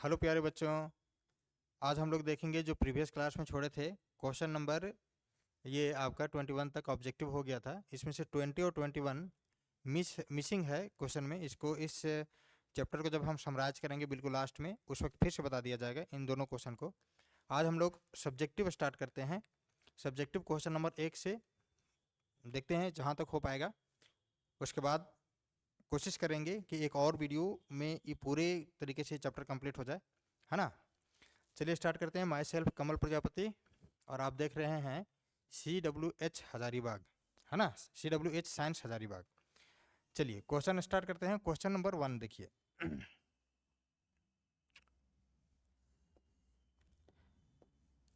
Hello प्यारे बच्चों, आज हम लोग देखेंगे जो प्रीवियस क्लास में छोड़े थे क्वेश्चन नंबर। ये आपका 21 तक ऑब्जेक्टिव हो गया था। इसमें से 20 और 21 मिसिंग है क्वेश्चन में। इसको इस चैप्टर को जब हम समराइज करेंगे बिल्कुल लास्ट में, उस वक्त फिर से बता दिया जाएगा इन दोनों क्वेश्चन को। आज हम लोग सब्जेक्टिव स्टार्ट करते हैं। सब्जेक्टिव क्वेश्चन नंबर 1 से देखते हैं जहाँ तक हो पाएगा। उसके बाद कोशिश करेंगे कि एक और वीडियो में ये पूरे तरीके से चैप्टर कंप्लीट हो जाए, है ना। चलिए स्टार्ट करते हैं। माई सेल्फ कमल प्रजापति, और आप देख रहे हैं CWH हजारीबाग, है ना, CWH साइंस हजारीबाग। चलिए क्वेश्चन स्टार्ट करते हैं। क्वेश्चन नंबर 1 देखिए।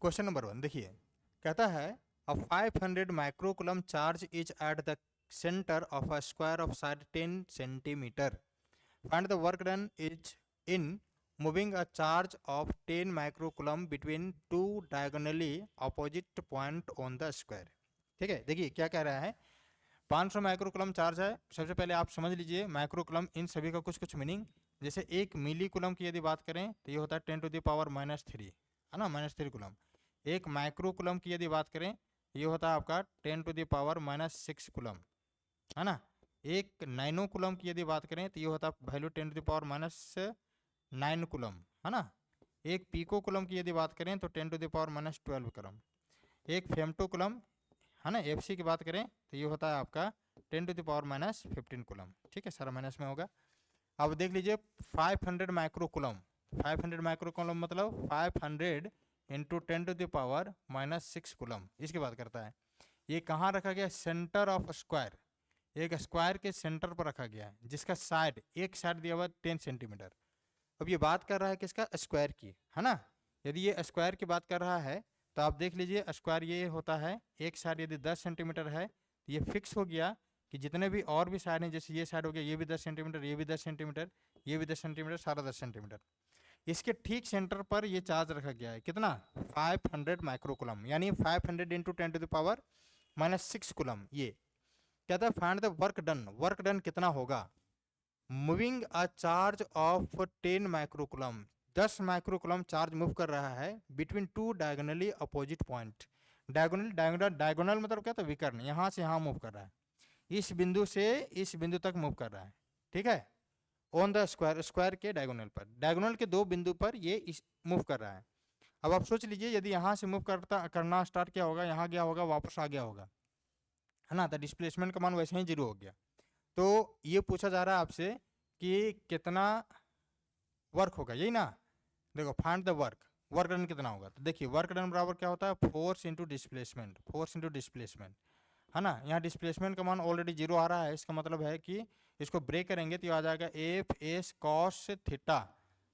क्वेश्चन नंबर 1 देखिए, कहता है अ 500 microcoulomb charge is eight the centre of a square of side 10 centimetre. Find the work done is in moving a charge of 10 microcoulomb between two diagonally opposite point on the square। ठीक है, देखिए क्या कह रहा है। 500 microcoulomb charge है। सबसे पहले आप समझ लीजिए माइक्रोकुलम इन सभी का कुछ कुछ मीनिंग। जैसे एक मिली कुलम की यदि बात करें तो ये होता है 10 टू द पावर -3, है ना, -3 कुलम। एक माइक्रोकुलम की यदि बात करें ये होता है आपका 10 टू द पावर -6 कुलम, है ना। एक नैनो कुलम की यदि बात करें तो ये होता है value 10 to the power -9 coulomb, है ना। एक पीको कुलम की यदि बात करें तो 10 टू द पावर -12 कुलम। एक फेम्टो कुलम, है ना, FC की बात करें तो ये होता है आपका 10 टू द पावर -15 कुलम। ठीक है, सारा माइनस में होगा। अब देख लीजिए 500 माइक्रोकुलम। 500 माइक्रोकुलम मतलब 500 into 10 to the power -6 coulomb, इसकी बात करता है। ये कहाँ रखा गया? Centre of square. एक स्क्वायर के सेंटर पर रखा गया है, जिसका साइड, एक साइड दिया हुआ 10 सेंटीमीटर। अब ये बात कर रहा है किसका? स्क्वायर की, है ना। यदि ये स्क्वायर की बात कर रहा है तो आप देख लीजिए स्क्वायर ये होता है, एक साइड यदि 10 सेंटीमीटर है तो ये फिक्स हो गया कि जितने भी और भी साइड हैं, जैसे ये साइड हो गया, ये भी 10 सेंटीमीटर, ये भी 10 सेंटीमीटर, ये भी 10 सेंटीमीटर, सारा 10 सेंटीमीटर। इसके ठीक सेंटर पर ये चार्ज रखा गया है। कितना? 500 माइक्रोकुलम, यानी 500 into 10 to the power -6 coulomb. ये कहता है find the work done. Work done कितना होगा? Moving a charge of 10 microcoulomb, 10 microcoulomb charge move कर रहा है between two diagonally opposite point. Diagonal, diagonal मतलब क्या? तो विकर्ण, यहाँ से यहाँ मूव कर रहा है, इस बिंदु से इस बिंदु तक मूव कर रहा है। ठीक है, ऑन द स्क्वायर, स्क्वायर के डायगोनल पर, डायगोनल के दो बिंदु पर ये मूव कर रहा है। अब आप सोच लीजिए यदि यहाँ से मूव करना स्टार्ट किया होगा, यहाँ गया होगा, वापस आ गया होगा, है ना, तो डिस्प्लेसमेंट का मान वैसे ही 0 हो गया। तो ये पूछा जा रहा है आपसे कि कितना वर्क होगा, यही ना। देखो find the work, work done कितना होगा। तो देखिए वर्क डन बराबर क्या होता है? Force into displacement, force into displacement, है ना। यहाँ डिस्प्लेसमेंट का मान ऑलरेडी 0 आ रहा है, इसका मतलब है कि इसको ब्रेक करेंगे तो आ जाएगा FS cos थीटा,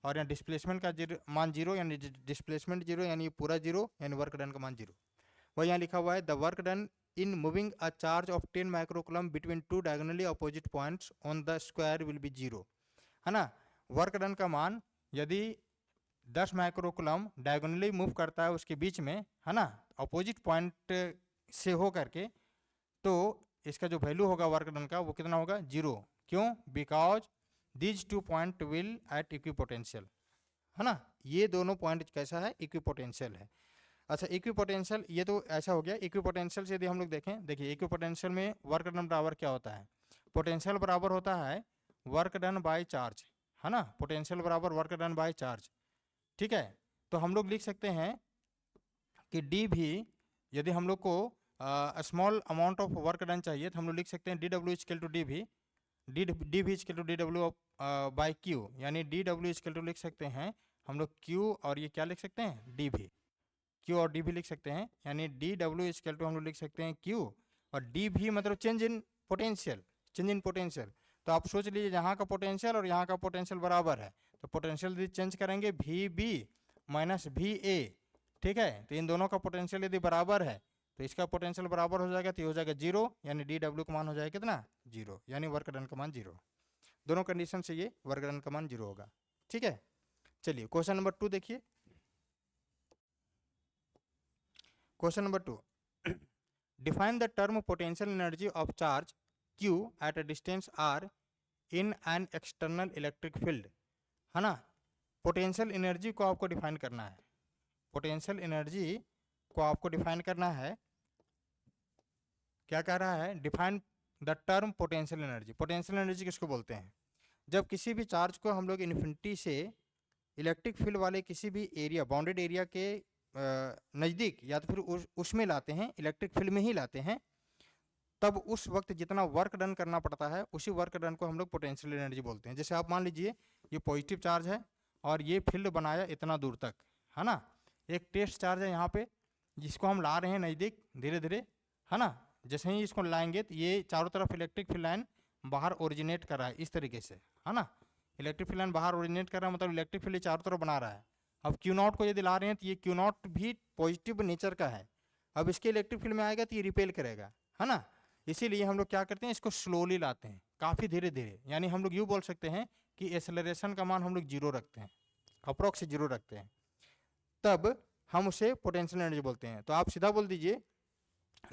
और यहाँ डिस्प्लेसमेंट का मान 0, यानी डिस्प्लेसमेंट 0, यानी पूरा 0, यानी वर्क डन का मान 0। वह यहाँ लिखा हुआ है the work done in moving a charge of 10 microcoulomb between two diagonally opposite points on the square will be 0, है ना। वर्क डन का मान यदि 10 माइक्रोकुलम डायगोनली मूव करता है उसके बीच में, है ना, अपोजिट पॉइंट से हो करके, तो इसका जो वैल्यू होगा वर्क डन का वो कितना होगा? 0। क्यों? Because these two point will at equipotential, है ना। ये दोनों पॉइंट कैसा है? इक्विपोटेंशियल है। अच्छा, इक्विपोटेंशियल ये तो ऐसा हो गया। इक्विपोटेंशियल से यदि हम लोग देखें, देखिए इक्विपोटेंशियल में वर्क डन बराबर क्या होता है? पोटेंशियल बराबर होता है वर्क डन बाय चार्ज, है ना। पोटेंशियल बराबर वर्क डन बाय चार्ज। ठीक है, तो हम लोग लिख सकते हैं कि डी भी, यदि हम लोग को small amount of work done चाहिए तो हम लोग लिख सकते हैं DW इक्वल टू डी भी, डी भी equal to DW by Q, यानी DW इक्वल टू लिख सकते हैं हम लोग क्यू, और ये क्या लिख सकते हैं? डी भी, क्यू और डी भी लिख सकते हैं, यानी DW इक्वल टू हम लोग लिख सकते हैं क्यू, और डी भी मतलब change in potential, change in potential. तो आप सोच लीजिए यहाँ का पोटेंशियल और यहाँ का पोटेंशियल बराबर है, तो पोटेंशियल यदि चेंज करेंगे VB माइनस VA, ठीक है, तो इन दोनों का पोटेंशियल यदि बराबर है तो इसका पोटेंशियल बराबर हो जाएगा, तो ये हो जाएगा 0, यानी DW का मान हो जाएगा कितना? 0, यानी वर्क डन का मान 0। दोनों कंडीशन से ये वर्क डन का मान 0 होगा। ठीक है, चलिए क्वेश्चन नंबर 2 देखिए। Question number 2, define the term potential energy of charge Q at a distance R in an external electric field, है ना। पोटेंशियल एनर्जी को आपको डिफाइन करना है, पोटेंशियल एनर्जी को आपको डिफाइन करना है। क्या कह रहा है, define the term potential energy. Potential energy किसको बोलते हैं? जब किसी भी चार्ज को हम लोग इन्फिनिटी से इलेक्ट्रिक फील्ड वाले किसी भी एरिया, बाउंडेड एरिया के नज़दीक या तो फिर उसमें लाते हैं, इलेक्ट्रिक फील्ड में ही लाते हैं, तब उस वक्त जितना वर्क डन करना पड़ता है उसी वर्क डन को हम लोग पोटेंशियल एनर्जी बोलते हैं। जैसे आप मान लीजिए ये पॉजिटिव चार्ज है और ये फील्ड बनाया इतना दूर तक, है ना। एक टेस्ट चार्ज है यहाँ पे जिसको हम ला रहे हैं नज़दीक धीरे धीरे, है ना। जैसे ही इसको लाएंगे तो ये चारों तरफ इलेक्ट्रिक फील्ड लाइन बाहर ओरिजिनेट कर रहा है इस तरीके से, है ना। इलेक्ट्रिक फील्ड लाइन बाहर ओरिजिनेट कर रहा है, मतलब इलेक्ट्रिक फील्ड चारों तरफ बना रहा है। अब क्यू नॉट को यदि ला रहे हैं तो ये क्यू नॉट भी पॉजिटिव नेचर का है। अब इसके इलेक्ट्रिक फील्ड में आएगा तो ये रिपेल करेगा, है ना। इसीलिए हम लोग क्या करते हैं, इसको स्लोली लाते हैं, काफ़ी धीरे धीरे। यानी हम लोग यूँ बोल सकते हैं कि एक्सेलरेशन का मान हम लोग 0 रखते हैं, अप्रोक्स 0 रखते हैं, तब हम उसे पोटेंशियल एनर्जी बोलते हैं। तो आप सीधा बोल दीजिए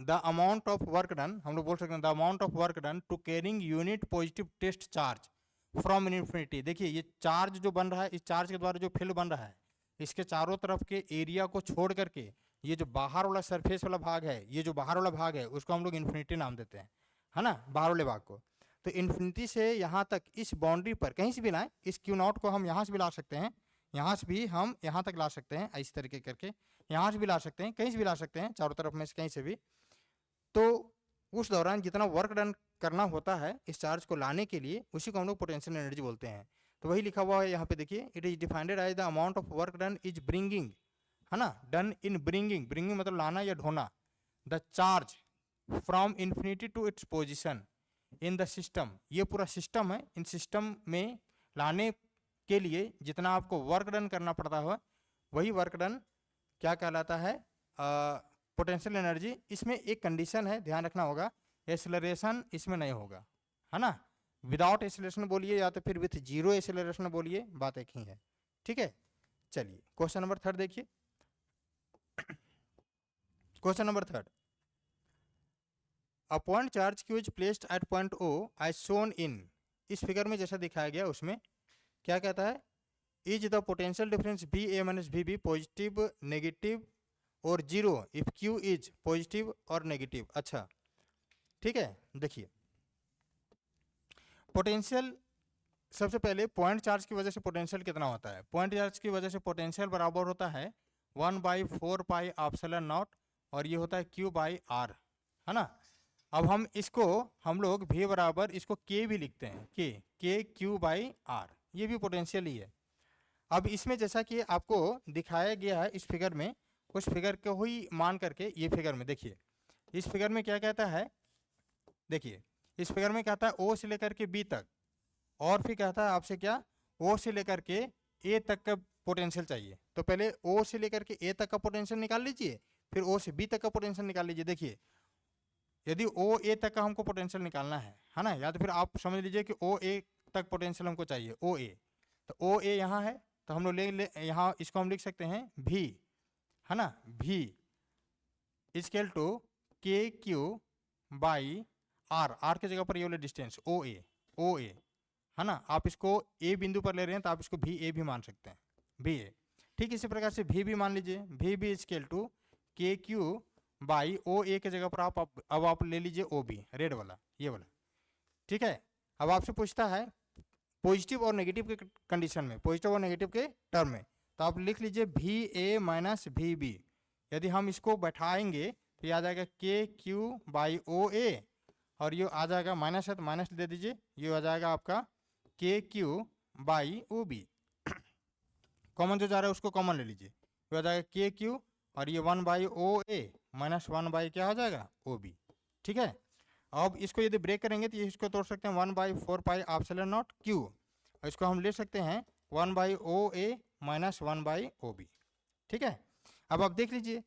the amount of work done, हम लोग बोल सकते हैं the amount of work done to carrying unit positive test charge from infinity. देखिए ये चार्ज जो बन रहा है, इस चार्ज के द्वारा जो फील्ड बन रहा है, इसके चारों तरफ के एरिया को छोड़ करके ये जो बाहर वाला सरफेस वाला भाग है, ये जो बाहर वाला भाग है उसको हम लोग इन्फिनिटी नाम देते हैं, है ना, बाहर वाले भाग को। तो इन्फिनिटी से यहाँ तक इस बाउंड्री पर कहीं से भी लाएं, इस क्यू नॉट को हम यहाँ से भी ला सकते हैं, यहाँ से भी हम यहाँ तक ला सकते हैं, इस तरीके करके यहाँ से भी ला सकते हैं, कहीं से भी ला सकते हैं, चारों तरफ में से कहीं से भी। तो उस दौरान जितना वर्क डन करना होता है इस चार्ज को लाने के लिए, उसी को हम लोग पोटेंशियल एनर्जी बोलते हैं। तो वही लिखा हुआ है यहाँ पे, देखिए it is defined as the amount of work done is bringing, है ना, डन इन ब्रिंगिंग, ब्रिंगिंग मतलब लाना या ढोना, the charge from infinity to its position in the system. ये पूरा सिस्टम है, इन सिस्टम में लाने के लिए जितना आपको वर्क डन करना पड़ता है वही वर्क डन क्या कहलाता है, पोटेंशियल एनर्जी। इसमें एक कंडीशन है, ध्यान रखना होगा, एक्सेलरेशन इसमें नहीं होगा, है ना। विदाउट एक्सेलरेशन बोलिए या तो फिर विथ 0 एक्सेलरेशन बोलिए, बात एक ही है, ठीक है। चलिए क्वेश्चन नंबर 3 देखिए। Question number 3, a point charge Q is placed at point O as shown in, इस फिगर में जैसा दिखाया गया उसमें क्या कहता है, is the potential difference B A minus B B positive, negative और 0 इफ क्यू इज पॉजिटिव और नेगेटिव। अच्छा ठीक है, देखिए पोटेंशियल, सबसे पहले पॉइंट चार्ज की वजह से पोटेंशियल कितना होता है। पॉइंट चार्ज की वजह से पोटेंशियल बराबर होता है 1/4 पाई एप्सिलॉन नॉट, और ये होता है Q बाई आर, है ना। अब हम इसको हम लोग भी बराबर इसको K भी लिखते हैं, K Q बाई आर, ये भी पोटेंशियल ही है। अब इसमें जैसा कि आपको दिखाया गया है इस फिगर में, उस फिगर को ही मान करके ये फिगर में देखिए, इस फिगर में क्या कहता है, देखिए इस फिगर में कहता है O से लेकर के B तक, और फिर कहता है आपसे क्या, O से लेकर के A तक का पोटेंशियल चाहिए। तो पहले O से लेकर के A तक का पोटेंशियल निकाल लीजिए, फिर O से B तक का पोटेंशियल निकाल लीजिए। देखिए यदि OA तक का हमको पोटेंशियल निकालना है ना, या तो फिर आप समझ लीजिए कि OA तक पोटेंशियल हमको चाहिए, OA, तो OA यहाँ है, तो हम लोग ले यहाँ इसको हम लिख सकते हैं V, है ना, V equal to KQ by R, R की जगह पर ये वाला डिस्टेंस OA, है ना। आप इसको A बिंदु पर ले रहे हैं तो आप इसको VA भी मान सकते हैं, VA। ठीक इसी प्रकार से V भी मान लीजिए, V भी equal to KQ by OA की जगह पर आप ले लीजिए OB, रेड वाला, ये वाला, ठीक है। अब आपसे पूछता है पॉजिटिव और नेगेटिव के कंडीशन में, पॉजिटिव और नेगेटिव के टर्म में, तो आप लिख लीजिए VA माइनस VB। यदि हम इसको बैठाएंगे तो ये आ जाएगा KQ बाई OA, और ये आ जाएगा माइनस है तो माइनस दे दीजिए, ये आ जाएगा आपका KQ बाई OB। कॉमन जो जा रहा है उसको कॉमन ले लीजिए, ये आ जाएगा KQ, और ये 1 बाई OA माइनस 1 बाई क्या हो जाएगा OB, ठीक है। अब इसको यदि ब्रेक करेंगे तो इसको तोड़ सकते हैं 1/4 पाई एप्सिलॉन नॉट Q, और इसको हम ले सकते हैं 1 by OA minus 1 by OB, ठीक है। अब आप देख लीजिए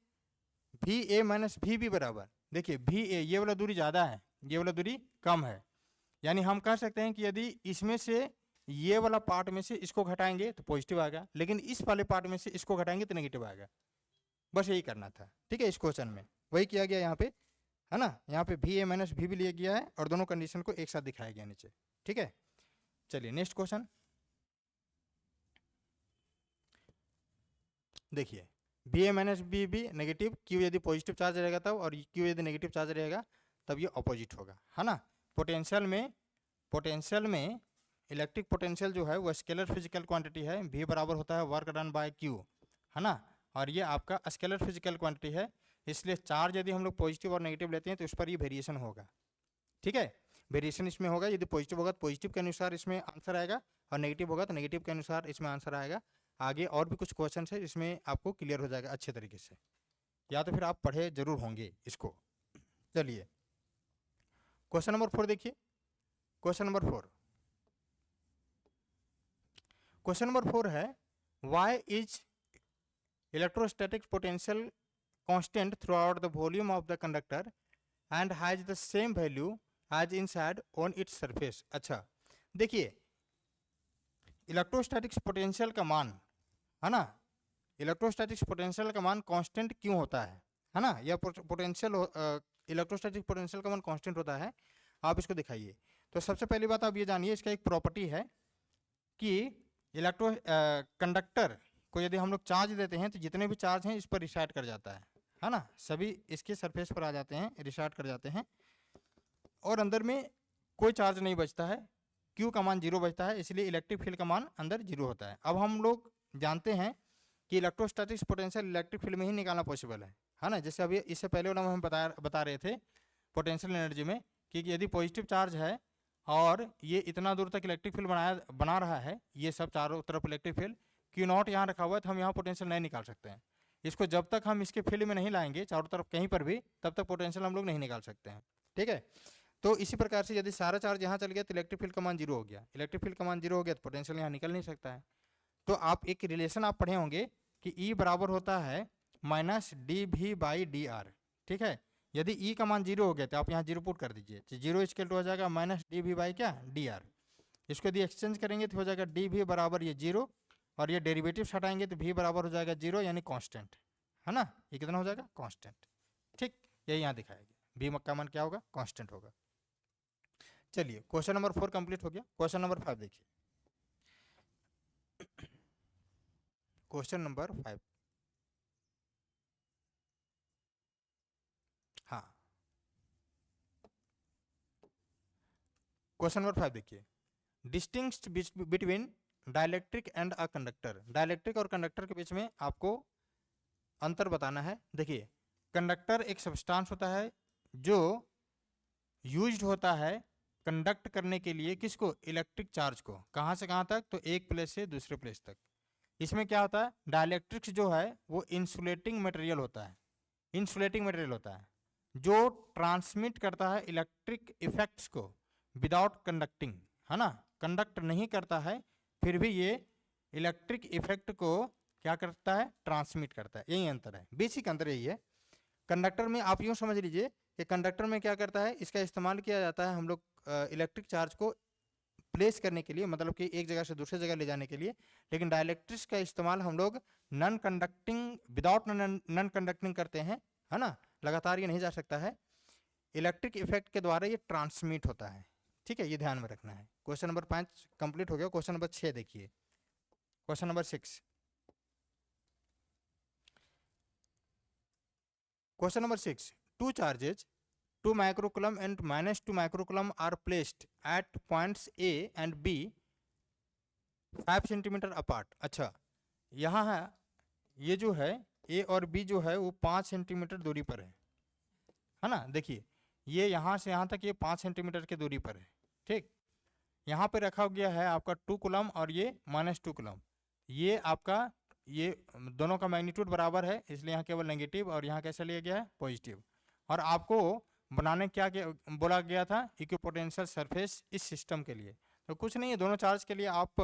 VA माइनस VB बराबर, देखिए VA ये वाला दूरी ज़्यादा है, ये वाला दूरी कम है, यानी हम कह सकते हैं कि यदि इसमें से ये वाला पार्ट में से इसको घटाएंगे तो पॉजिटिव आएगा, लेकिन इस वाले पार्ट में से इसको घटाएंगे तो नेगेटिव आएगा। बस यही करना था, ठीक है। इस क्वेश्चन में वही किया गया यहाँ पे, है ना। यहाँ पे VA माइनस VB लिया गया है और दोनों कंडीशन को एक साथ दिखाया गया नीचे, ठीक है। चलिए नेक्स्ट क्वेश्चन, देखिए B A minus B B negative, Q यदि पॉजिटिव चार्ज रहेगा तब, और क्यू यदि नेगेटिव चार्ज रहेगा तब ये ऑपोजिट होगा, है ना। पोटेंशियल में इलेक्ट्रिक पोटेंशियल जो है वो स्केलर फिजिकल क्वांटिटी है, V बराबर होता है वर्क डन बाय Q, है ना। और ये आपका स्केलर फिजिकल क्वांटिटी है, इसलिए चार्ज यदि हम लोग पॉजिटिव और नेगेटिव लेते हैं तो उस पर ये वेरिएशन होगा, ठीक है। वेरिएशन इसमें होगा, यदि पॉजिटिव होगा तो पॉजिटिव के अनुसार इसमें आंसर आएगा, और नेगेटिव होगा तो नेगेटिव के अनुसार इसमें आंसर आएगा। आगे और भी कुछ क्वेश्चन है इसमें आपको क्लियर हो जाएगा अच्छे तरीके से, या तो फिर आप पढ़े जरूर होंगे इसको। चलिए क्वेश्चन नंबर 4 देखिए। क्वेश्चन नंबर 4, क्वेश्चन नंबर 4 है why is electrostatic potential constant throughout the volume of the conductor and has the same value as inside on its surface. अच्छा देखिए इलेक्ट्रोस्टैटिक्स पोटेंशियल का मान, है ना, इलेक्ट्रोस्टैटिक्स पोटेंशियल का मान कांस्टेंट क्यों होता है ना, यह पोटेंशियल इलेक्ट्रोस्टैटिक पोटेंशियल का मान कांस्टेंट होता है, आप इसको दिखाइए। तो सबसे पहली बात आप ये जानिए, इसका एक प्रॉपर्टी है कि कंडक्टर को यदि हम लोग चार्ज देते हैं तो जितने भी चार्ज हैं इस पर रिसार्ट कर जाता है ना, सभी इसके सरफेस पर आ जाते हैं, रिसार्ट कर जाते हैं, और अंदर में कोई चार्ज नहीं बचता है, Q का मान 0 बचता है, इसलिए इलेक्ट्रिक फील्ड का मान अंदर 0 होता है। अब हम लोग जानते हैं कि इलेक्ट्रोस्टैटिक्स पोटेंशियल इलेक्ट्रिक फील्ड में ही निकालना पॉसिबल है ना। जैसे अभी इससे पहले वाला हम बता रहे थे पोटेंशियल एनर्जी में कि यदि पॉजिटिव चार्ज है और ये इतना दूर तक इलेक्ट्रिक फील्ड बना रहा है, ये सब चारों तरफ इलेक्ट्रिक फील्ड, Q0 यहाँ रखा हुआ है तो हम यहाँ पोटेंशियल नहीं निकाल सकते हैं। इसको जब तक हम इसके फील्ड में नहीं लाएंगे चारों तरफ कहीं पर भी, तब तक पोटेंशियल हम लोग नहीं निकाल सकते हैं, ठीक है। तो इसी प्रकार से यदि सारा चार्ज यहाँ चल गया तो इलेक्ट्रिक फील्ड का मान 0 हो गया, इलेक्ट्रिक फील्ड का मान 0 हो गया तो पोटेंशियल यहाँ निकल नहीं सकता है। तो आप एक रिलेशन आप पढ़े होंगे कि E बराबर होता है माइनस DV बाई DR, ठीक है। यदि E का मान 0 हो गया तो आप यहाँ 0 पुट कर दीजिए, तो 0 इक्वल टू हो जाएगा माइनस DV बाई क्या DR। इसको यदि एक्सचेंज करेंगे तो हो जाएगा DV बराबर ये 0, और ये डेरिवेटिव हटाएंगे तो V बराबर हो जाएगा 0, यानी कांस्टेंट, है ना। ये कितना हो जाएगा, कांस्टेंट, ठीक। यही यहाँ दिखाएगा V का मान क्या होगा, कांस्टेंट होगा। चलिए क्वेश्चन नंबर 4 कंप्लीट हो गया। क्वेश्चन नंबर 5 देखिए। क्वेश्चन नंबर 5, हाँ क्वेश्चन नंबर 5 देखिए। Distinguish between dielectric and a conductor, dielectric और कंडक्टर के बीच में आपको अंतर बताना है। देखिए कंडक्टर एक सब्सटेंस होता है जो यूज्ड होता है कंडक्ट करने के लिए, किसको, इलेक्ट्रिक चार्ज को, कहाँ से कहाँ तक, तो एक प्लेस से दूसरे प्लेस तक। इसमें क्या होता है, डाइलेक्ट्रिक्स जो है वो इंसुलेटिंग मटेरियल होता है, इंसुलेटिंग मटेरियल होता है जो ट्रांसमिट करता है इलेक्ट्रिक इफेक्ट्स को विदाउट कंडक्टिंग, है ना, कंडक्ट नहीं करता है फिर भी ये इलेक्ट्रिक इफेक्ट को क्या करता है, ट्रांसमिट करता है। यही अंतर है, बेसिक अंतर यही है। कंडक्टर में आप यूँ समझ लीजिए कि कंडक्टर में क्या करता है, इसका इस्तेमाल किया जाता है हम लोग इलेक्ट्रिक चार्ज को प्लेस करने के लिए, मतलब कि एक जगह से दूसरी जगह ले जाने के लिए। लेकिन डाइलेक्ट्रिक्स का इस्तेमाल हम लोग non conducting, without non conducting करते हैं, है ना, लगातार ये नहीं जा सकता है, इलेक्ट्रिक इफेक्ट के द्वारा ये ट्रांसमिट होता है, ठीक है, ये ध्यान में रखना है। क्वेश्चन नंबर 5 कंप्लीट हो गया। क्वेश्चन नंबर 6 देखिए। Question number 6, question number 6, two charges 2 microcoulomb and minus 2 microcoulomb are placed at points A and B 5 centimetre apart. अच्छा यहाँ है, ये जो है A और B जो है वो 5 सेंटीमीटर दूरी पर है ना। देखिए ये यहाँ से यहाँ तक ये 5 सेंटीमीटर की दूरी पर है, ठीक। यहाँ पे रखा गया है आपका 2 कूलम और ये -2 कूलम, ये आपका ये दोनों का मैग्नीट्यूड बराबर है, इसलिए यहाँ केवल नेगेटिव और यहाँ कैसे लिया गया है, पॉजिटिव। और आपको बनाने क्या बोला गया था, इक्विपोटेंशियल सरफेस इस सिस्टम के लिए। तो कुछ नहीं है, दोनों चार्ज के लिए आप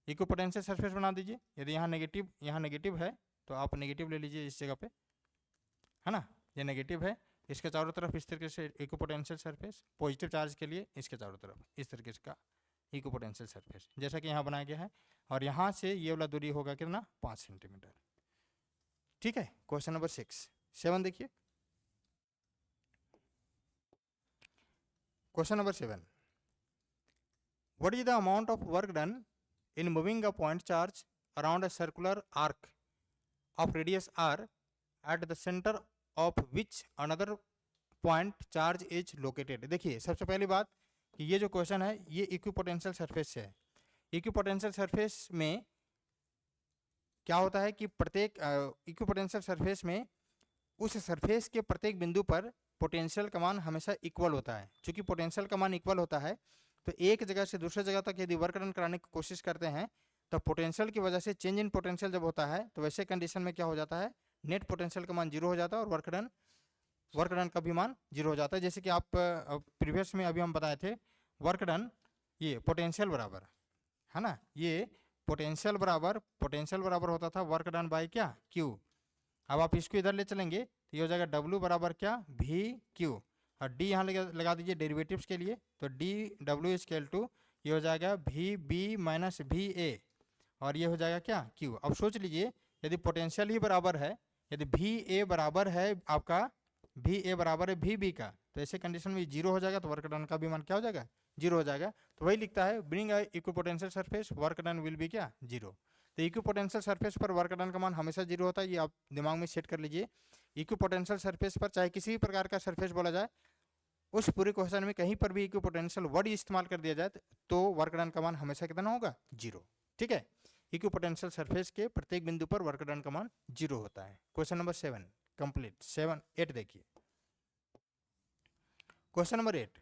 इक्विपोटेंशियल सरफेस बना दीजिए। यदि यहाँ नेगेटिव है तो आप नेगेटिव ले लीजिए इस जगह पे, है ना, ये नेगेटिव है, इसके चारों तरफ इस तरीके से इक्विपोटेंशियल सरफेस, पॉजिटिव चार्ज के लिए इसके चारों तरफ इस तरीके का इक्विपोटेंशियल सरफेस, जैसा कि यहाँ बनाया गया है। और यहाँ से ये वाला दूरी होगा कितना, 5 सेंटीमीटर, ठीक है। क्वेश्चन नंबर 7 देखिए। Question number 7. What is the amount of work done in moving a point charge around a circular arc of radius R at the centre of which another point charge is located. देखिए सबसे पहली बात कि ये जो question है ये equipotential surface से है। इक्विपोटेंशियल सरफेस में क्या होता है कि प्रत्येक इक्विपोटेंशियल सरफेस में उस सरफेस के प्रत्येक बिंदु पर पोटेंशियल का मान हमेशा इक्वल होता है। चूंकि पोटेंशियल का मान इक्वल होता है तो एक जगह से दूसरे जगह तक यदि वर्क डन कराने की कोशिश करते हैं तो पोटेंशियल की वजह से चेंज इन पोटेंशियल जब होता है तो वैसे कंडीशन में क्या हो जाता है, नेट पोटेंशियल का मान जीरो हो जाता है और वर्क डन का भी मान जीरो हो जाता है। जैसे कि आप प्रीवियस में अभी हम बताए थे वर्क डन ये पोटेंशियल बराबर है ना, ये पोटेंशियल बराबर होता था वर्क डन बाय क्या, क्यू। अब आप इसको इधर ले चलेंगे तो ये हो जाएगा डब्ल्यू बराबर क्या, वी क्यू, और डी यहाँ लगा दीजिए डेरिवेटिव्स के लिए, तो डी डब्ल्यू इक्वल टू ये हो जाएगा V B minus V A, और ये हो जाएगा क्या, क्यू। अब सोच लीजिए यदि पोटेंशियल ही बराबर है, यदि वी ए बराबर है आपका, वी ए बराबर है वी बी का, तो ऐसे कंडीशन में जीरो हो जाएगा तो वर्क डन का भी मान क्या हो जाएगा, जीरो हो जाएगा। तो वही लिखता है bring equipotential surface work done will be क्या, जीरो। तो इक्विपोटेंशियल सरफेस पर वर्क डन का मान हमेशा जीरो होता है, ये आप दिमाग में सेट कर लीजिए। इक्विपोटेंशियल सरफेस पर चाहे किसी भी प्रकार का सरफेस बोला जाए, उस पूरे क्वेश्चन में कहीं पर भी इक्विपोटेंशियल वर्ड इस्तेमाल कर दिया जाए तो वर्क डन का मान हमेशा कितना होगा, जीरो। ठीक है, इक्विपोटेंशियल सरफेस के प्रत्येक बिंदु पर वर्क डन का मान जीरो होता है। Question number 7 complete. 8 देखिए question number 8,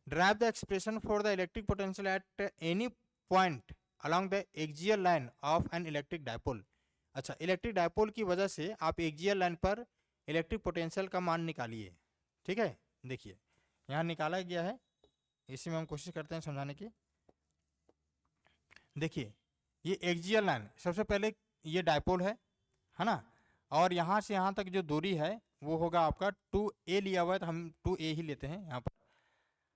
drive the expression for the electric potential at any point along the axial line of an electric dipole। अच्छा, इलेक्ट्रिक डायपोल की वजह से आप एक्सियल लाइन पर इलेक्ट्रिक पोटेंशियल का मान निकालिए। ठीक है, देखिए यहाँ निकाला गया है, इसी में हम कोशिश करते हैं समझाने की। देखिए ये एक्सियल लाइन, सबसे पहले ये डायपोल है ना, और यहाँ से यहाँ तक जो दूरी है वो होगा आपका 2a लिया हुआ है तो हम 2a ही लेते हैं यहाँ पर।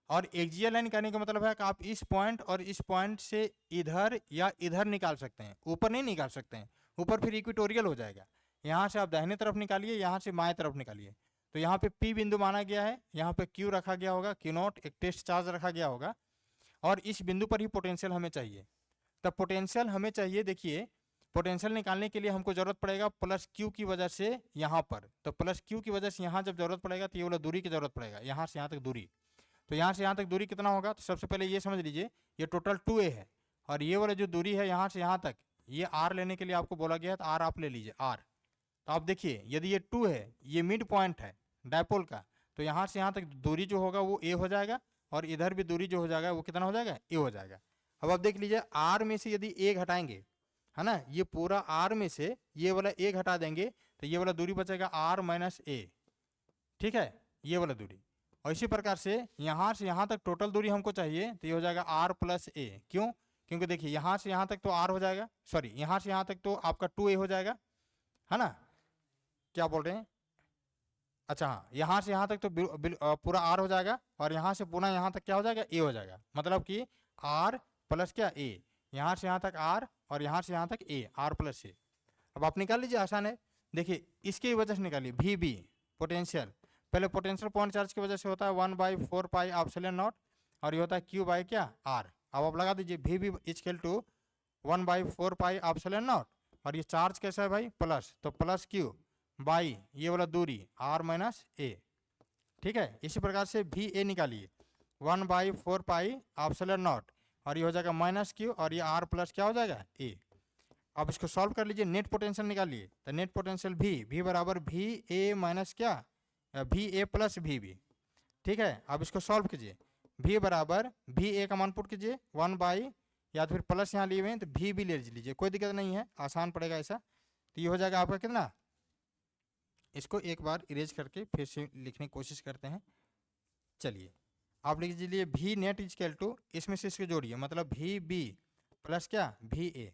और एक्सियल लाइन कहने का मतलब है कि आप इस पॉइंट और इस पॉइंट से इधर या इधर निकाल सकते हैं, ऊपर नहीं निकाल सकते हैं, ऊपर फिर इक्वेटोरियल हो जाएगा। यहाँ से आप दाहिने तरफ निकालिए, यहाँ से बाएं तरफ निकालिए। तो यहाँ पे P बिंदु माना गया है, यहाँ पे Q रखा गया होगा, Q नॉट एक टेस्ट चार्ज रखा गया होगा, और इस बिंदु पर ही पोटेंशियल हमें चाहिए। तब पोटेंशियल हमें चाहिए, देखिए पोटेंशियल निकालने के लिए हमको जरूरत पड़ेगा प्लस Q की वजह से यहाँ पर, तो प्लस Q की वजह से यहाँ जब जरूरत पड़ेगा तो ये वाला दूरी की जरूरत पड़ेगा, यहाँ से यहाँ तक दूरी। तो यहाँ से यहाँ तक दूरी कितना होगा, तो सबसे पहले ये समझ लीजिए ये टोटल 2a है, और ये वाला जो दूरी है यहाँ से यहाँ तक, ये r लेने के लिए आपको बोला गया है तो r आप ले लीजिए r। तो आप देखिए यदि ये 2 है, ये मिड पॉइंट है डायपोल का, तो यहाँ से यहाँ तक दूरी जो होगा वो a हो जाएगा, और इधर भी दूरी जो हो जाएगा वो कितना हो जाएगा, a हो जाएगा। अब आप देख लीजिए r में से यदि a घटाएंगे है ना, ये पूरा r में से ये वाला a घटा देंगे तो ये वाला दूरी बचेगा r माइनस a। ठीक है, ये वाला दूरी। और इसी प्रकार से यहाँ तक टोटल दूरी हमको चाहिए तो ये हो जाएगा r प्लस a। क्यों, क्योंकि देखिए यहाँ से यहाँ तक तो r हो जाएगा, सॉरी यहाँ से यहाँ तक तो आपका 2a हो जाएगा है ना, क्या बोल रहे हैं, अच्छा हाँ, यहाँ से यहाँ तक तो पूरा r हो जाएगा, और यहाँ से पुनः यहाँ तक क्या हो जाएगा, a हो जाएगा। मतलब कि r प्लस क्या a, यहाँ से यहाँ तक r और यहाँ से यहाँ तक a, r प्लस a। अब आप निकाल लीजिए, आसान है। देखिए इसकी वजह से निकालिए वी बी पोटेंशियल, पहले पोटेंशियल पॉइंट चार्ज की वजह से होता है 1/4 पाई एप्सिलॉन नॉट, और ये होता है Q बाई क्या, R। अब आप लगा दीजिए V B equal to 1/4 pi epsilon naught, और ये चार्ज कैसा है भाई, प्लस, तो प्लस Q बाई ये वाला दूरी R माइनस A। ठीक है, इसी प्रकार से भी A निकालिए 1/4 पाई एप्सिलॉन नॉट, और ये हो जाएगा माइनस Q, और ये R प्लस क्या हो जाएगा, A। अब इसको सॉल्व कर लीजिए, नेट पोटेंशियल निकालिए, तो नेट पोटेंशियल V बराबर VA माइनस क्या, VA प्लस VB। ठीक है, अब इसको सॉल्व कीजिए, V बराबर VA का मान पुट कीजिए 1 बाई, या तो फिर प्लस यहाँ लिए हुए हैं तो VB ले लीजिए, कोई दिक्कत नहीं है, आसान पड़ेगा ऐसा। तो ये हो जाएगा आपका कितना, इसको एक बार इरेज करके फिर से लिखने की कोशिश करते हैं। चलिए आप लिख लीजिए V नेट इक्वल टू, इसमें से इसको जोड़िए, मतलब VB प्लस क्या, VA।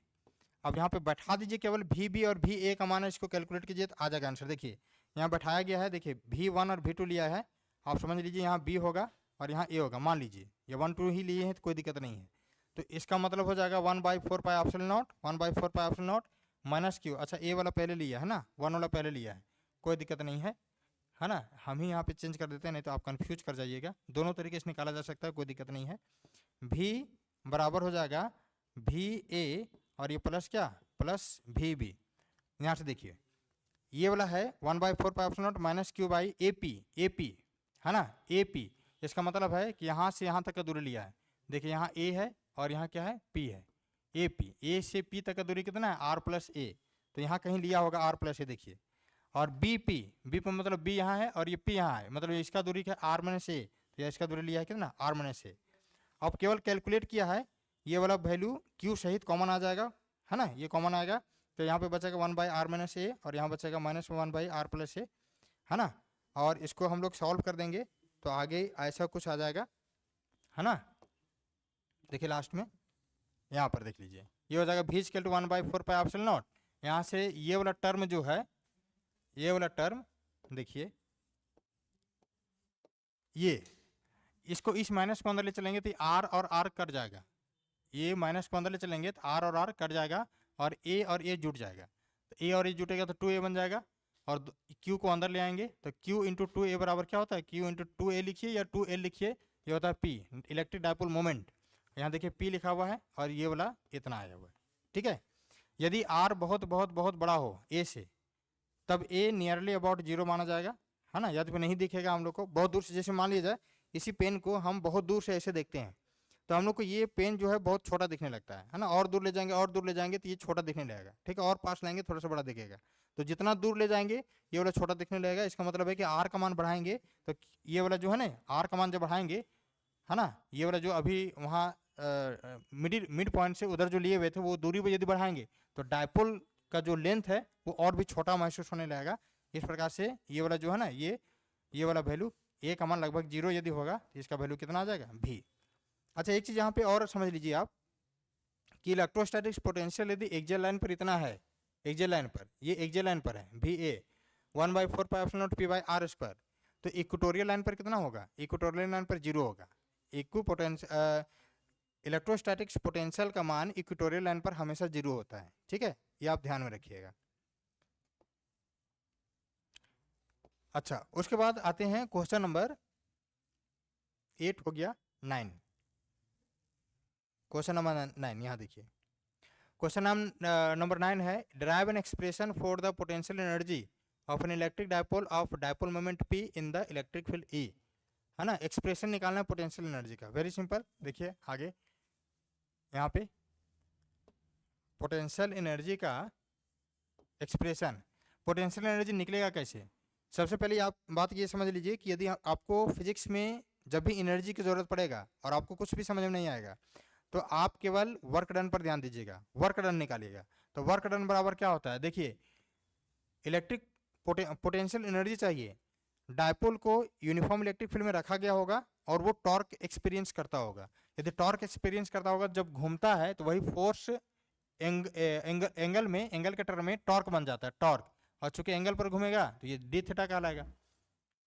अब यहाँ पे बैठा दीजिए केवल VB और VA का मान है, इसको कैलकुलेट कीजिए तो आ जाएगा आंसर। देखिए यहाँ बैठाया गया है, देखिए V1 और V2 लिया है, आप समझ लीजिए यहाँ B होगा और यहाँ A होगा, मान लीजिए ये 1 2 ही लिए हैं तो कोई दिक्कत नहीं है। तो इसका मतलब हो जाएगा 1/4 pi epsilon not, 1/4 pi epsilon not minus Q। अच्छा A वाला पहले लिया है ना, 1 वाला पहले लिया है, कोई दिक्कत नहीं है ना, हम ही यहाँ पे चेंज कर देते हैं, नहीं तो आप कन्फ्यूज कर जाइएगा। दोनों तरीके से निकाला जा सकता है, कोई दिक्कत नहीं है। V बराबर हो जाएगा VA और ये प्लस क्या, प्लस VB। यहाँ से देखिए ये वाला है 1/4πε0 minus Q by A P है ना, ए पी। इसका मतलब है कि यहाँ से यहाँ तक का दूरी लिया है। देखिए यहाँ ए है और यहाँ क्या है, पी है। ए पी, ए से पी तक का दूरी कितना है, आर प्लस ए, तो यहाँ कहीं लिया होगा आर प्लस ए, देखिए। और बी पी, बी पे मतलब बी यहाँ है और ये पी यहाँ है, मतलब इसका दूरी क्या है, आर माइनस ए, तो यह इसका दूरी लिया है कितना, आर माइनस ए। अब केवल कैलकुलेट किया है, ये वाला वैल्यू क्यू सहित कॉमन आ जाएगा, है ना, ये कॉमन आएगा, तो यहाँ पे बचेगा 1/r माइनस ए और यहाँ बचेगा -1/r प्लस ए, है ना। और इसको हम लोग सॉल्व कर देंगे तो आगे ऐसा कुछ आ जाएगा, है ना। देखिए लास्ट में यहाँ पर देख लीजिए, ये हो जाएगा v इक्वल टू 1/4πε0। यहाँ से ये वाला टर्म जो है, ये वाला टर्म देखिए, ये इसको इस माइनस को अंदर ले चलेंगे तो आर और आर कट जाएगा, ये माइनस को अंदर ले चलेंगे तो आर और आर कट जाएगा और ए जुट जाएगा, तो ए और ए जुटेगा तो 2a बन जाएगा। और q को अंदर ले आएंगे तो q इंटू 2a बराबर क्या होता है, q इंटू 2a लिखिए या 2l लिखिए, ये होता है p, इलेक्ट्रिक डायपोल मोमेंट। यहाँ देखिए p लिखा हुआ है और ये वाला इतना आया हुआ है, ठीक है। यदि r बहुत बहुत बहुत बड़ा हो a से, तब a नियरली अबाउट 0 माना जाएगा, है ना। यदि नहीं दिखेगा हम लोग को बहुत दूर से, जैसे मान लिया जाए इसी पेन को हम बहुत दूर से ऐसे देखते हैं तो हम लोग को ये पेन जो है बहुत छोटा दिखने लगता है ना। और दूर ले जाएंगे, और दूर ले जाएंगे तो ये छोटा दिखने लगेगा, ठीक है। और पास लाएंगे थोड़ा सा बड़ा दिखेगा, तो जितना दूर ले जाएंगे ये वाला छोटा दिखने लगेगा। इसका मतलब है कि आर का मान बढ़ाएंगे तो ये वाला जो है ना, आर का मान जब बढ़ाएंगे, है ना, ये वाला जो अभी वहाँ मिड पॉइंट से उधर जो लिए हुए थे वो दूरी पर यदि बढ़ाएंगे तो डायपोल का जो लेंथ है वो और भी छोटा महसूस होने लगेगा। इस प्रकार से ये वाला जो है ना, ये वाला वैल्यू ए का मान लगभग 0 यदि होगा तो इसका वैल्यू कितना आ जाएगा, भी। अच्छा एक चीज़ यहाँ पे और समझ लीजिए आप कि इलेक्ट्रोस्टैटिक्स पोटेंशियल यदि एक्सियल लाइन पर इतना है, एक्सियल लाइन पर, ये एक्सियल लाइन पर है भी ए 1/4πε0 p/r², तो इक्वेटोरियल लाइन पर कितना होगा, इक्वेटोरियल लाइन पर 0 होगा। इलेक्ट्रोस्टैटिक्स पोटेंशियल का मान इक्वेटोरियल लाइन पर हमेशा 0 होता है, ठीक है, ये आप ध्यान में रखिएगा। अच्छा उसके बाद आते हैं क्वेश्चन नंबर 8 हो गया, 9, क्वेश्चन नंबर 9 यहाँ देखिए। क्वेश्चन नंबर 9 है, derive an expression for the potential energy of an electric dipole of dipole moment p in the electric field E, है ना। एक्सप्रेशन निकालना है पोटेंशियल एनर्जी का, वेरी सिंपल। देखिए आगे यहाँ पे पोटेंशियल एनर्जी का एक्सप्रेशन, पोटेंशियल एनर्जी निकलेगा कैसे। सबसे पहले आप बात ये समझ लीजिए कि यदि आपको फिजिक्स में जब भी एनर्जी की ज़रूरत पड़ेगा और आपको कुछ भी समझ में नहीं आएगा तो आप केवल वर्क डन पर ध्यान दीजिएगा, वर्क डन निकालिएगा। तो वर्क डन बराबर क्या होता है, देखिए इलेक्ट्रिक पोटेंशियल एनर्जी चाहिए, डायपोल को यूनिफॉर्म इलेक्ट्रिक फील्ड में रखा गया होगा और वो टॉर्क एक्सपीरियंस करता होगा। यदि टॉर्क एक्सपीरियंस करता होगा जब घूमता है तो वही फोर्स एंगल के टर्म में टॉर्क बन जाता है, टॉर्क। और चूंकि एंगल पर घूमेगा तो ये डी थीटा कहलाएगा,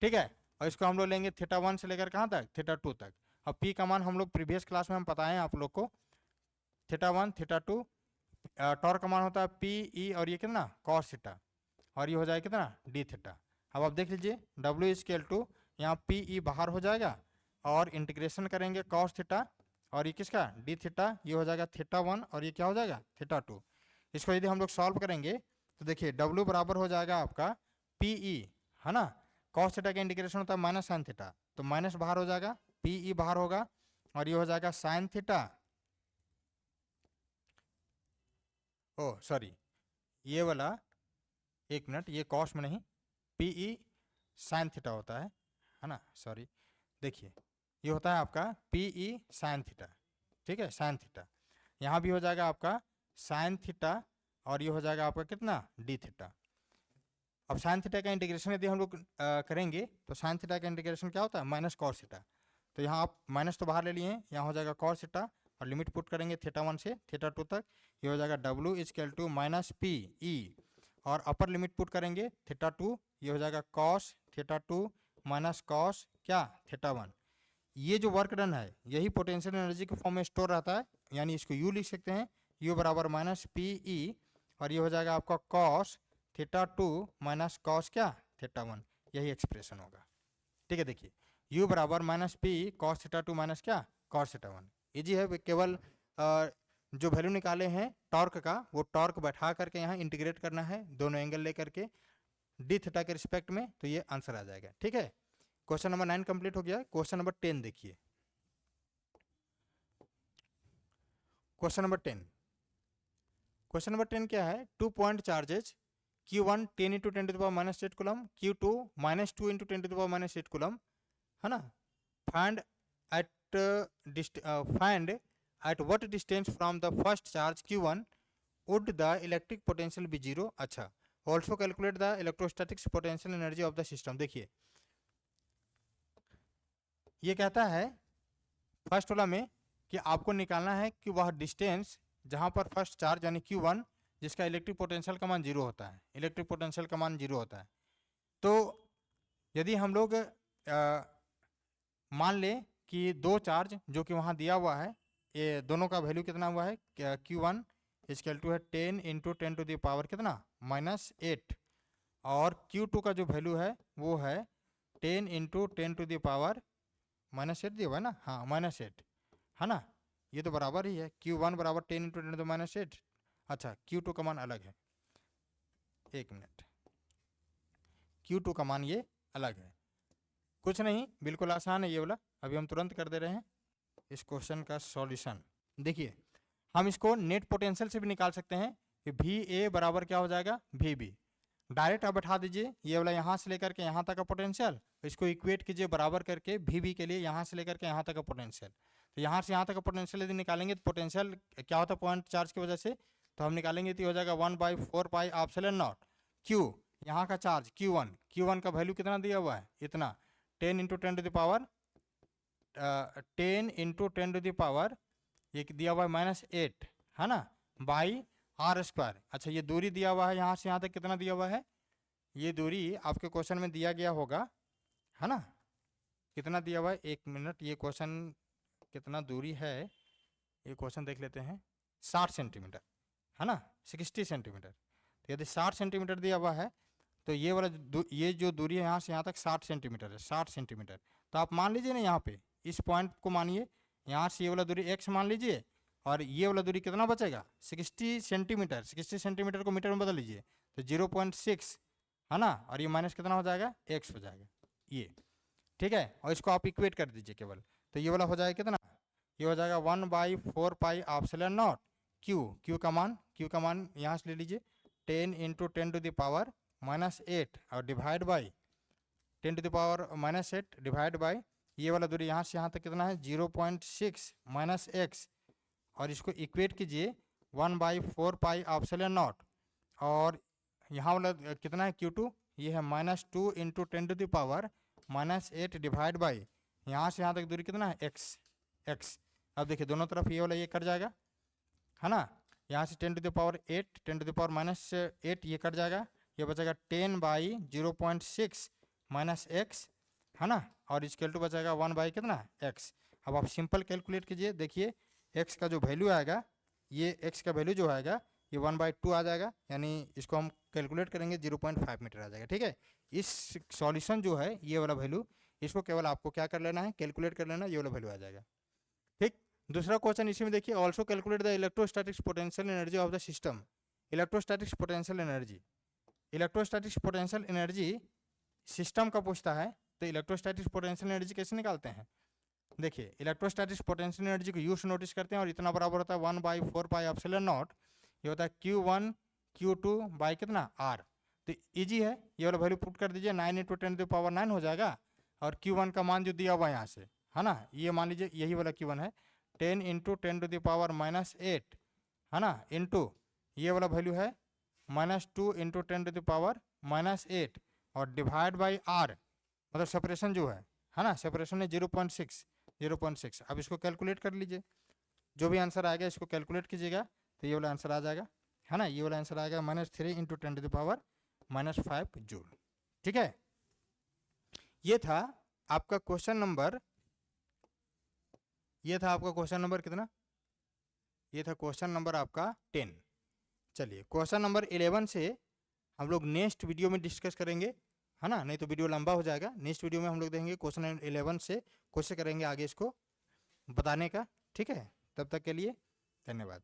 ठीक है। और इसको हम लोग लेंगे θ1 से लेकर कहाँ तक, θ2 तक। अब पी का मान हम लोग प्रीवियस क्लास में हम बताएं आप लोग को, θ1 θ2, टॉर्क का मान होता है पी ई और ये कितना कॉस थीटा, और ये हो जाएगा कितना डी थीटा। अब आप देख लीजिए W इक्वल टू यहाँ पी ई बाहर हो जाएगा और इंटीग्रेशन करेंगे कॉस थीटा और ये किसका डी थीटा, ये हो जाएगा θ1 और ये क्या हो जाएगा θ2। इसको यदि हम लोग सॉल्व करेंगे तो देखिए W बराबर हो जाएगा आपका पी ई, है ना। कॉस थीटा का इंटीग्रेशन होता है माइनस साइन थीटा, तो माइनस बाहर हो जाएगा, पी ई बाहर होगा और ये हो जाएगा साइन थीटा, ओ सॉरी ये वाला एक मिनट, ये कॉस में नहीं, पी ई साइन थीटा होता है ना, सॉरी। देखिए ये होता है आपका पी ई साइन थीटा, ठीक है, साइन थीटा। यहाँ भी हो जाएगा आपका साइन थीटा और ये हो जाएगा आपका कितना डी थीटा। अब साइन थीटा का इंटीग्रेशन यदि हम लोग करेंगे तो साइन थीटा का इंटीग्रेशन क्या होता है माइनस कॉस थीटा, तो यहाँ आप माइनस तो बाहर ले लिए हैं, यहाँ हो जाएगा कॉस थीटा और लिमिट पुट करेंगे θ1 से θ2 तक, ये हो जाएगा W equal to minus P E और अपर लिमिट पुट करेंगे θ2, ये हो जाएगा कॉस θ2 माइनस कॉस क्या θ1। ये जो वर्क डन है यही पोटेंशियल एनर्जी के फॉर्म में स्टोर रहता है, यानी इसको U लिख सकते हैं, U बराबर माइनस पी ई और ये हो जाएगा आपका कॉस θ2 माइनस कॉस क्या θ1, यही एक्सप्रेशन होगा, ठीक है। देखिए U बराबर माइनस पी कॉस θ2 माइनस क्या कॉस θ1, इजी है। केवल जो वैल्यू निकाले हैं टॉर्क का वो टॉर्क बैठा करके यहाँ इंटीग्रेट करना है दोनों एंगल लेकर के, डी थीटा के रिस्पेक्ट में, तो ये आंसर आ जाएगा। ठीक है, क्वेश्चन नंबर 9 कंप्लीट हो गया। क्वेश्चन नंबर 10 देखिए। क्वेश्चन नंबर 10, क्वेश्चन नंबर 10 क्या है? 2 point charges Q1 10 into 10⁻⁸ coulomb, Q2 -2 into 10⁻⁸ coulomb, है ना। Find at what distance from the first charge Q1 would the electric potential be zero. अच्छा, also calculate the electrostatics potential energy of the system. देखिए ये कहता है first वाला में कि आपको निकालना है कि वह डिस्टेंस जहाँ पर फर्स्ट चार्ज यानी Q1 जिसका इलेक्ट्रिक पोटेंशियल का मान जीरो होता है, इलेक्ट्रिक पोटेंशियल का मान जीरो होता है। तो यदि हम लोग मान लें कि दो चार्ज जो कि वहाँ दिया हुआ है, ये दोनों का वैल्यू कितना हुआ है? Q1 इक्वल टू है 10 इंटू 10 टू द पावर कितना? -8, और Q2 का जो वैल्यू है वो है 10 इंटू 10 टू द पावर -8 दिया हुआ है ना, हाँ -8, है ना। ये तो बराबर ही है, Q1 बराबर 10 इंटू 10 टू द -8। अच्छा, Q2 का मान अलग है, एक मिनट, Q2 का मान ये अलग है। कुछ नहीं, बिल्कुल आसान है ये वाला, अभी हम तुरंत कर दे रहे हैं इस क्वेश्चन का सॉल्यूशन। देखिए हम इसको नेट पोटेंशियल से भी निकाल सकते हैं कि VA बराबर क्या हो जाएगा? VB। डायरेक्ट आप बैठा दीजिए ये वाला यहाँ से लेकर के यहाँ तक का पोटेंशियल, इसको इक्वेट कीजिए बराबर करके VB के लिए यहाँ से लेकर के यहाँ तक का पोटेंशियल। तो यहाँ से यहाँ तक का पोटेंशियल यदि निकालेंगे तो पोटेंशियल क्या होता है पॉइंट चार्ज की वजह से, तो हम निकालेंगे तो हो जाएगा 1/4 पाई एप्सिलॉन नॉट Q, यहाँ का चार्ज Q1 का वैल्यू कितना दिया हुआ है? इतना 10 into 10 to the power 10 into 10 to the power ये दिया हुआ है -8, है ना, बाई r²। अच्छा, ये दूरी दिया हुआ है यहाँ से यहाँ तक कितना दिया हुआ है? ये दूरी आपके क्वेश्चन में दिया गया होगा, है ना, कितना दिया हुआ है? एक मिनट, ये क्वेश्चन कितना दूरी है ये क्वेश्चन देख लेते हैं। 60 सेंटीमीटर, है ना, 60 सेंटीमीटर। तो यदि 60 सेंटीमीटर दिया हुआ है तो ये वाला ये जो दूरी है यहाँ से यहाँ तक 60 सेंटीमीटर है, 60 सेंटीमीटर। तो आप मान लीजिए ना यहाँ पे इस पॉइंट को मानिए, यहाँ से ये वाला दूरी x मान लीजिए, और ये वाला दूरी कितना बचेगा? 60 सेंटीमीटर। 60 सेंटीमीटर को मीटर में बदल लीजिए तो 0.6, है ना, और ये माइनस कितना हो जाएगा? x हो जाएगा ये। ठीक है, और इसको आप इक्वेट कर दीजिए केवल, तो ये वाला हो जाएगा कितना? ये हो जाएगा 1/4 पाई एप्सिलॉन नॉट Q का मान यहाँ से ले लीजिए 10 इंटू 10 टू द पावर -8 और divide by 10 to the power -8 divide by ये वाला दूरी यहाँ से यहाँ तक कितना है? 0.6 -x, और इसको इक्वेट कीजिए 1/4 पाई एप्सिलॉन नॉट, और यहाँ वाला कितना है? Q2 ये है -2 into 10 to the power -8 divide by यहाँ से यहाँ तक दूरी कितना है? x। अब देखिए दोनों तरफ ये वाला ये कट जाएगा, है ना, यहाँ से 10 to the power 8 10 to the power -8 ये कट जाएगा, ये बचेगा 10/0.6 -x, है ना, और इक्वल टू बचेगा 1 बाई कितना? x। अब आप सिंपल कैलकुलेट कीजिए, देखिए x का जो वैल्यू आएगा, ये x का वैल्यू जो आएगा ये 1/2 आ जाएगा, यानी इसको हम कैलकुलेट करेंगे 0.5 मीटर आ जाएगा। ठीक है, इस सॉल्यूशन जो है ये वाला वैल्यू, इसको केवल आपको क्या कर लेना है? कैलकुलेट कर लेना, ये वाला वैल्यू आ जाएगा। ठीक, दूसरा क्वेश्चन इसी में देखिए, also calculate the electrostatics potential energy of the system. Electrostatics potential energy, electrostatics potential energy system का पूछता है, तो इलेक्ट्रोस्टैटिक्स पोटेंशियल एनर्जी कैसे निकालते हैं? देखिए इलेक्ट्रोस्टैटिक्स पोटेंशियल एनर्जी को यूज नोटिस करते हैं, और इतना बराबर होता है 1/4 पाई एप्सिलॉन नॉट, ये होता है Q1 Q2 बाई कितना? R। तो इजी है, ये वाला वैल्यू पुट कर दीजिए, 9 इंटू 10 टू द पावर 9 हो जाएगा, और Q1 का मान जो दिया हुआ है यहाँ से, है ना, ये मान लीजिए यही वाला Q1 है 10 इंटू 10 टू द पावर -8, है ना, इंटू ये वाला वैल्यू है -2 इंटू 10 टू द पावर -8, और डिवाइड बाई R, मतलब सेपरेशन जो है ना, सेपरेशन है 0.6। अब इसको कैलकुलेट कर लीजिए, जो भी आंसर आएगा इसको कैलकुलेट कीजिएगा, तो ये वाला आंसर आ जाएगा, है ना, ये वाला आंसर आएगा -3 into 10 to the power -5 joule. ठीक है, ये था आपका क्वेश्चन नंबर, ये था आपका क्वेश्चन नंबर कितना? ये था क्वेश्चन नंबर आपका 10। चलिए क्वेश्चन नंबर 11 से हम लोग नेक्स्ट वीडियो में डिस्कस करेंगे, है ना, नहीं तो वीडियो लंबा हो जाएगा। नेक्स्ट वीडियो में हम लोग देखेंगे क्वेश्चन 11 से कोशिश करेंगे आगे इसको बताने का। ठीक है, तब तक के लिए धन्यवाद।